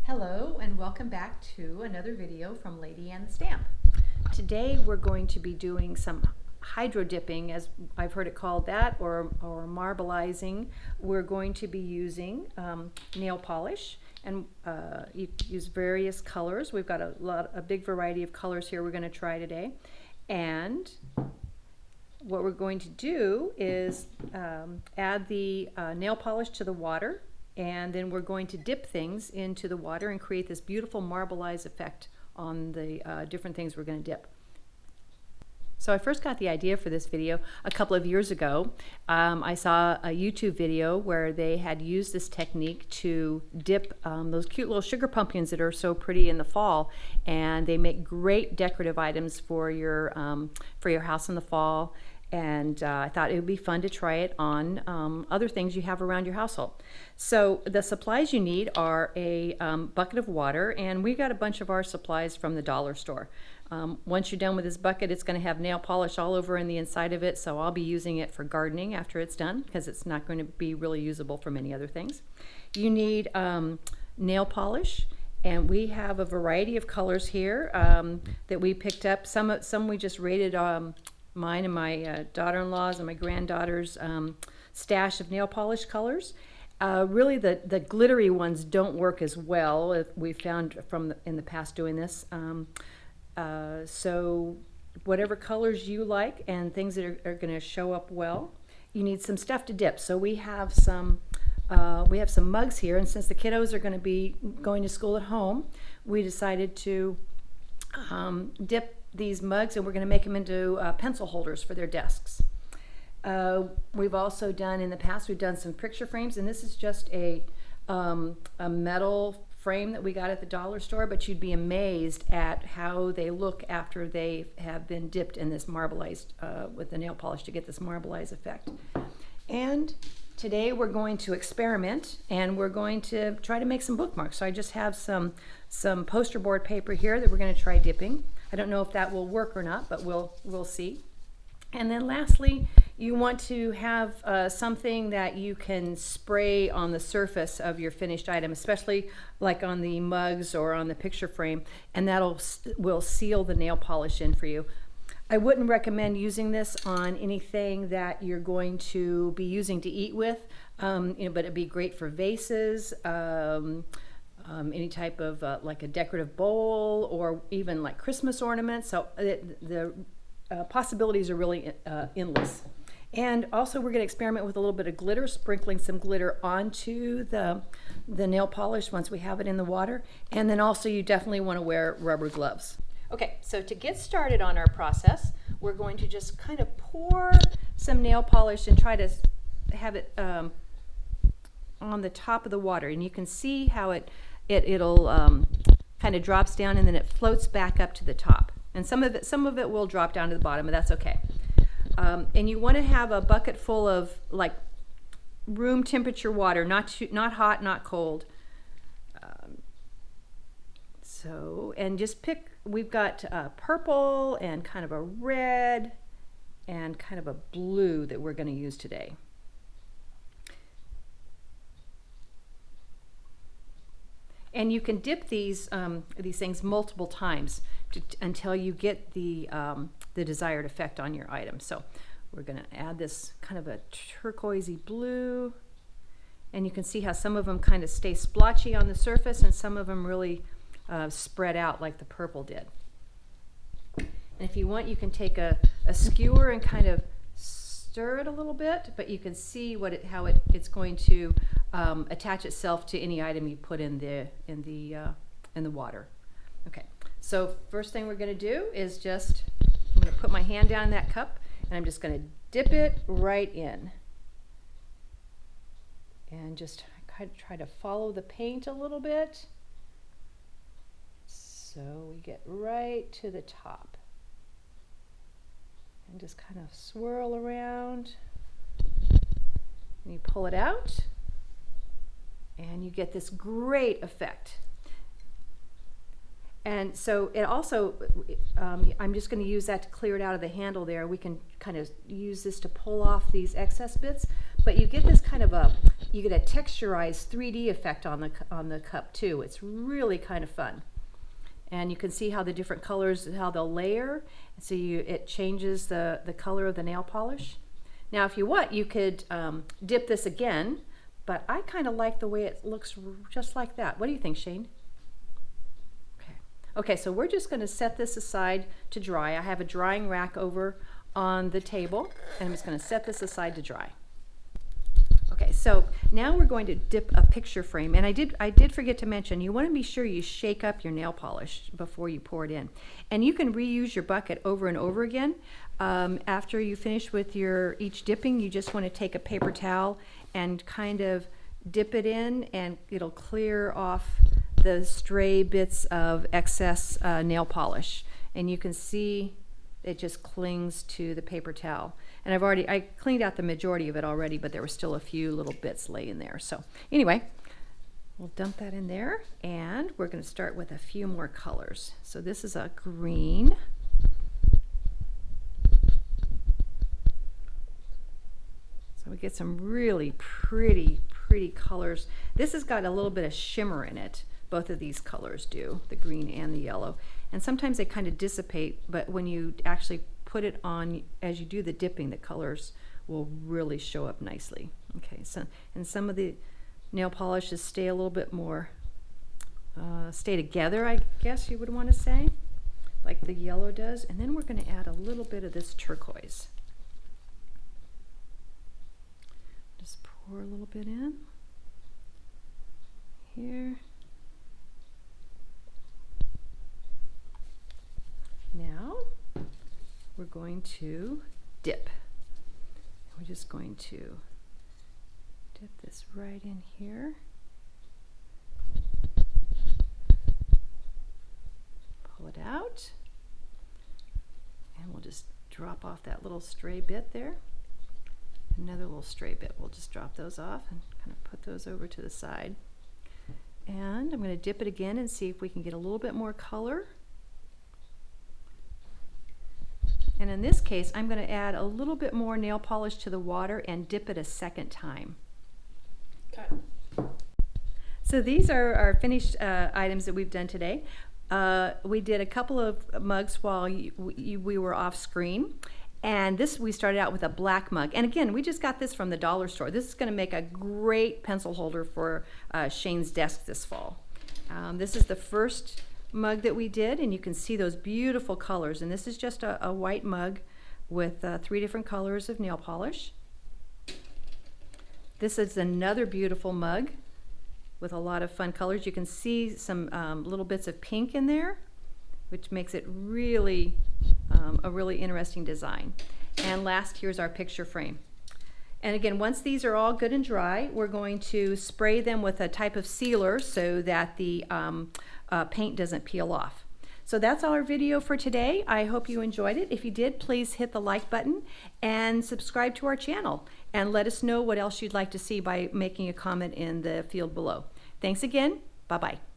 Hello and welcome back to another video from Lady and the Stamp. Today we're going to be doing some hydro dipping, as I've heard it called that, or marbleizing. We're going to be using nail polish, and you use various colors. We've got a big variety of colors here we're going to try today. And what we're going to do is add the nail polish to the water, and then we're going to dip things into the water and create this beautiful marbleize effect on the different things we're going to dip. So I first got the idea for this video a couple of years ago. I saw a YouTube video where they had used this technique to dip those cute little sugar pumpkins that are so pretty in the fall, and they make great decorative items for your house in the fall. And I thought it would be fun to try it on other things you have around your household. So the supplies you need are a bucket of water, and we got a bunch of our supplies from the dollar store. Once you're done with this bucket, it's going to have nail polish all over in the inside of it, so I'll be using it for gardening after it's done because it's not going to be really usable for many other things. You need nail polish, and we have a variety of colors here that we picked up. Some we just rated mine and my daughter-in-law's and my granddaughter's stash of nail polish colors. Really the glittery ones don't work as well, we found in the past doing this. So whatever colors you like and things that are going to show up well. You need some stuff to dip. So we have some mugs here, and since the kiddos are going to be going to school at home, we decided to dip these mugs, and we're going to make them into pencil holders for their desks. We've also done in the past, we've done some picture frames, and this is just a metal frame that we got at the dollar store, but you'd be amazed at how they look after they have been dipped in this marbleized with the nail polish to get this marbleize effect. And today we're going to experiment, and we're going to try to make some bookmarks. So I just have some poster board paper here that we're going to try dipping. I don't know if that will work or not, but we'll see. And then lastly, you want to have something that you can spray on the surface of your finished item, especially like on the mugs or on the picture frame, and will seal the nail polish in for you. I wouldn't recommend using this on anything that you're going to be using to eat with, but it'd be great for vases, any type of like a decorative bowl, or even like Christmas ornaments. So the possibilities are really endless. And also we're going to experiment with a little bit of glitter, sprinkling some glitter onto the nail polish once we have it in the water. And then also you definitely want to wear rubber gloves. Okay, so to get started on our process, we're going to just kind of pour some nail polish and try to have it on the top of the water. And you can see how it'll kind of drops down, and then it floats back up to the top. And some of it will drop down to the bottom, but that's okay. And you want to have a bucket full of like room temperature water, not hot, not cold. And just pick, we've got purple and kind of a red and kind of a blue that we're going to use today. And you can dip these things multiple times until you get the desired effect on your item. So we're going to add this kind of a turquoisey blue, and you can see how some of them kind of stay splotchy on the surface, and some of them really spread out like the purple did. And if you want, you can take a skewer and kind of stir it a little bit, but you can see how it's going to attach itself to any item you put in the water. Okay, so first thing we're going to do is I'm going to put my hand down in that cup, and I'm just going to dip it right in, and just kind of try to follow the paint a little bit, so we get right to the top, and just kind of swirl around, and you pull it out, and you get this great effect. And so it also, I'm just going to use that to clear it out of the handle there. We can kind of use this to pull off these excess bits, but you get this kind of a you get a texturized 3D effect on the cup too. It's really kind of fun. And you can see how the different colors, how they'll layer. So it changes the color of the nail polish. Now if you want, you could dip this again, but I kind of like the way it looks just like that. What do you think, Shane? Okay, so we're just going to set this aside to dry. I have a drying rack over on the table, and I'm just going to set this aside to dry. Okay, so now we're going to dip a picture frame, and I did forget to mention, you want to be sure you shake up your nail polish before you pour it in. And you can reuse your bucket over and over again. After you finish with each dipping, you just want to take a paper towel and kind of dip it in, and it'll clear off the stray bits of excess nail polish. And you can see it just clings to the paper towel. And I cleaned out the majority of it already, but there were still a few little bits laying there. So anyway, we'll dump that in there, and we're going to start with a few more colors. So this is a green. So we get some really pretty colors. This has got a little bit of shimmer in it. Both of these colors do, the green and the yellow. And sometimes they kind of dissipate, but when you actually put it on, as you do the dipping, the colors will really show up nicely. Okay, so, and some of the nail polishes stay a little bit more, stay together, I guess you would want to say, like the yellow does. And then we're going to add a little bit of this turquoise. Just pour a little bit in here. Now we're going to dip. We're just going to dip this right in here. Pull it out. And we'll just drop off that little stray bit there. Another little stray bit. We'll just drop those off and kind of put those over to the side. And I'm going to dip it again and see if we can get a little bit more color. And in this case, I'm going to add a little bit more nail polish to the water and dip it a second time. Okay. So these are our finished items that we've done today. We did a couple of mugs while we were off screen. And this, we started out with a black mug. And again, we just got this from the dollar store. This is going to make a great pencil holder for Shane's desk this fall. This is the first mug that we did, and you can see those beautiful colors. And this is just a white mug with 3 different colors of nail polish. This is another beautiful mug with a lot of fun colors. You can see some little bits of pink in there, which makes it really a really interesting design. And last, here's our picture frame. And again, once these are all good and dry, we're going to spray them with a type of sealer so that the paint doesn't peel off. So that's our video for today. I hope you enjoyed it. If you did, please hit the like button and subscribe to our channel, and let us know what else you'd like to see by making a comment in the field below. Thanks again. Bye-bye.